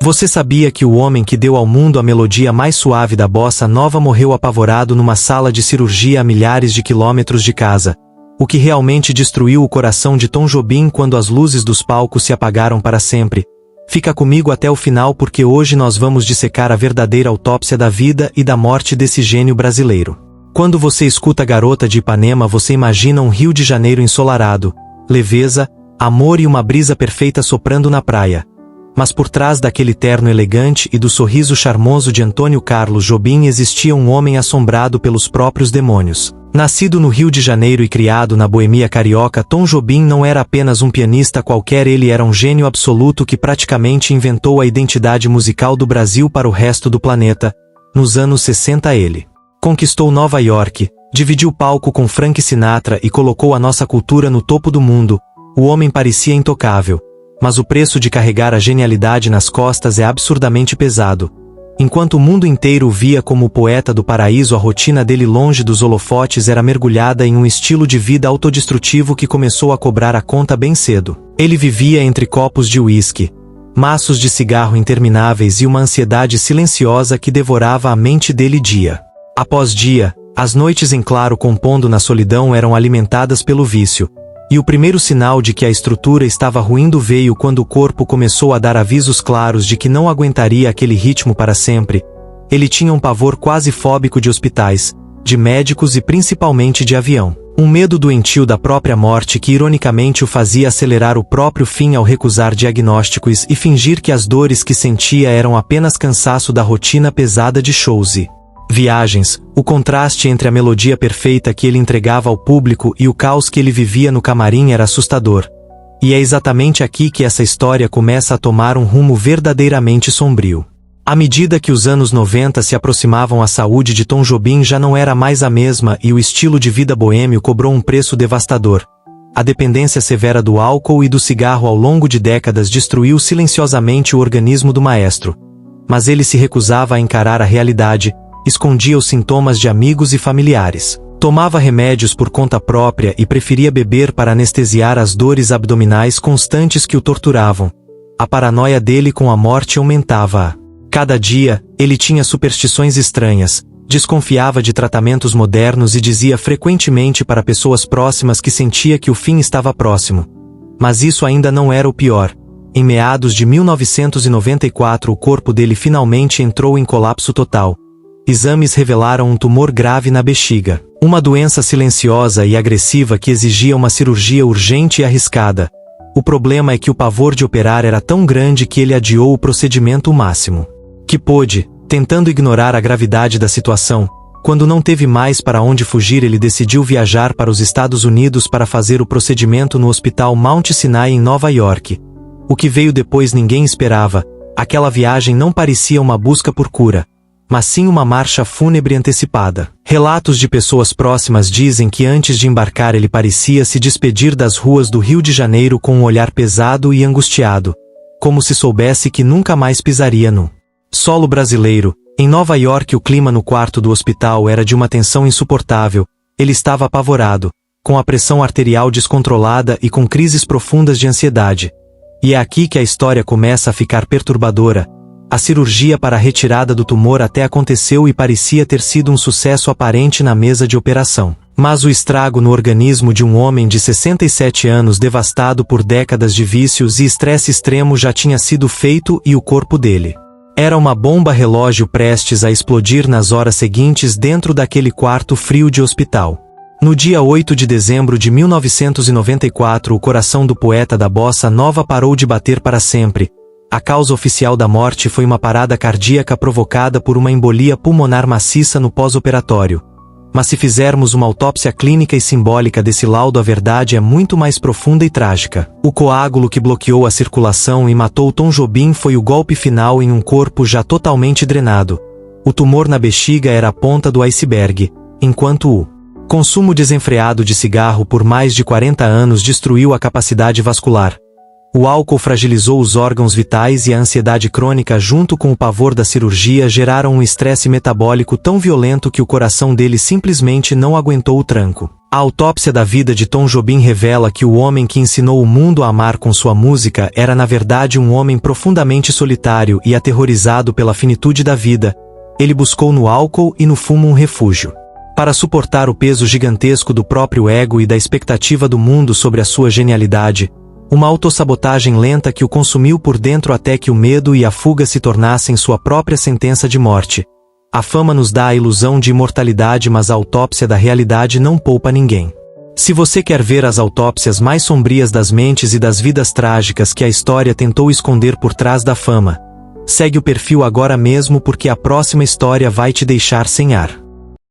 Você sabia que o homem que deu ao mundo a melodia mais suave da bossa nova morreu apavorado numa sala de cirurgia a milhares de quilômetros de casa? O que realmente destruiu o coração de Tom Jobim quando as luzes dos palcos se apagaram para sempre? Fica comigo até o final porque hoje nós vamos dissecar a verdadeira autópsia da vida e da morte desse gênio brasileiro. Quando você escuta Garota de Ipanema, você imagina um Rio de Janeiro ensolarado, leveza, amor e uma brisa perfeita soprando na praia. Mas por trás daquele terno elegante e do sorriso charmoso de Antônio Carlos Jobim existia um homem assombrado pelos próprios demônios. Nascido no Rio de Janeiro e criado na boemia carioca, Tom Jobim não era apenas um pianista qualquer, ele era um gênio absoluto que praticamente inventou a identidade musical do Brasil para o resto do planeta. Nos anos 60 ele conquistou Nova York, dividiu palco com Frank Sinatra e colocou a nossa cultura no topo do mundo. O homem parecia intocável, mas o preço de carregar a genialidade nas costas é absurdamente pesado. Enquanto o mundo inteiro o via como o poeta do paraíso, a rotina dele longe dos holofotes era mergulhada em um estilo de vida autodestrutivo que começou a cobrar a conta bem cedo. Ele vivia entre copos de uísque, maços de cigarro intermináveis e uma ansiedade silenciosa que devorava a mente dele dia após dia. As noites em claro compondo na solidão eram alimentadas pelo vício. E o primeiro sinal de que a estrutura estava ruindo veio quando o corpo começou a dar avisos claros de que não aguentaria aquele ritmo para sempre. Ele tinha um pavor quase fóbico de hospitais, de médicos e principalmente de avião. Um medo doentio da própria morte que ironicamente o fazia acelerar o próprio fim ao recusar diagnósticos e fingir que as dores que sentia eram apenas cansaço da rotina pesada de shows e viagens. O contraste entre a melodia perfeita que ele entregava ao público e o caos que ele vivia no camarim era assustador. E é exatamente aqui que essa história começa a tomar um rumo verdadeiramente sombrio. À medida que os anos 90 se aproximavam, a saúde de Tom Jobim já não era mais a mesma e o estilo de vida boêmio cobrou um preço devastador. A dependência severa do álcool e do cigarro ao longo de décadas destruiu silenciosamente o organismo do maestro. Mas ele se recusava a encarar a realidade, escondia os sintomas de amigos e familiares. Tomava remédios por conta própria e preferia beber para anestesiar as dores abdominais constantes que o torturavam. A paranoia dele com a morte aumentava. Cada dia, ele tinha superstições estranhas, desconfiava de tratamentos modernos e dizia frequentemente para pessoas próximas que sentia que o fim estava próximo. Mas isso ainda não era o pior. Em meados de 1994, o corpo dele finalmente entrou em colapso total. Exames revelaram um tumor grave na bexiga. Uma doença silenciosa e agressiva que exigia uma cirurgia urgente e arriscada. O problema é que o pavor de operar era tão grande que ele adiou o procedimento o máximo que pôde, tentando ignorar a gravidade da situação. Quando não teve mais para onde fugir, ele decidiu viajar para os Estados Unidos para fazer o procedimento no Hospital Mount Sinai em Nova York. O que veio depois ninguém esperava. Aquela viagem não parecia uma busca por cura, mas sim uma marcha fúnebre antecipada. Relatos de pessoas próximas dizem que antes de embarcar ele parecia se despedir das ruas do Rio de Janeiro com um olhar pesado e angustiado, como se soubesse que nunca mais pisaria no solo brasileiro. Em Nova York, o clima no quarto do hospital era de uma tensão insuportável. Ele estava apavorado, com a pressão arterial descontrolada e com crises profundas de ansiedade. E é aqui que a história começa a ficar perturbadora. A cirurgia para a retirada do tumor até aconteceu e parecia ter sido um sucesso aparente na mesa de operação. Mas o estrago no organismo de um homem de 67 anos devastado por décadas de vícios e estresse extremo já tinha sido feito e o corpo dele era uma bomba relógio prestes a explodir nas horas seguintes dentro daquele quarto frio de hospital. No dia 8 de dezembro de 1994, o coração do poeta da bossa nova parou de bater para sempre. A causa oficial da morte foi uma parada cardíaca provocada por uma embolia pulmonar maciça no pós-operatório. Mas se fizermos uma autópsia clínica e simbólica desse laudo, a verdade é muito mais profunda e trágica. O coágulo que bloqueou a circulação e matou Tom Jobim foi o golpe final em um corpo já totalmente drenado. O tumor na bexiga era a ponta do iceberg, enquanto o consumo desenfreado de cigarro por mais de 40 anos destruiu a capacidade vascular. O álcool fragilizou os órgãos vitais e a ansiedade crônica junto com o pavor da cirurgia geraram um estresse metabólico tão violento que o coração dele simplesmente não aguentou o tranco. A autópsia da vida de Tom Jobim revela que o homem que ensinou o mundo a amar com sua música era na verdade um homem profundamente solitário e aterrorizado pela finitude da vida. Ele buscou no álcool e no fumo um refúgio. Para suportar o peso gigantesco do próprio ego e da expectativa do mundo sobre a sua genialidade, uma autossabotagem lenta que o consumiu por dentro até que o medo e a fuga se tornassem sua própria sentença de morte. A fama nos dá a ilusão de imortalidade, mas a autópsia da realidade não poupa ninguém. Se você quer ver as autópsias mais sombrias das mentes e das vidas trágicas que a história tentou esconder por trás da fama, segue o perfil agora mesmo, porque a próxima história vai te deixar sem ar.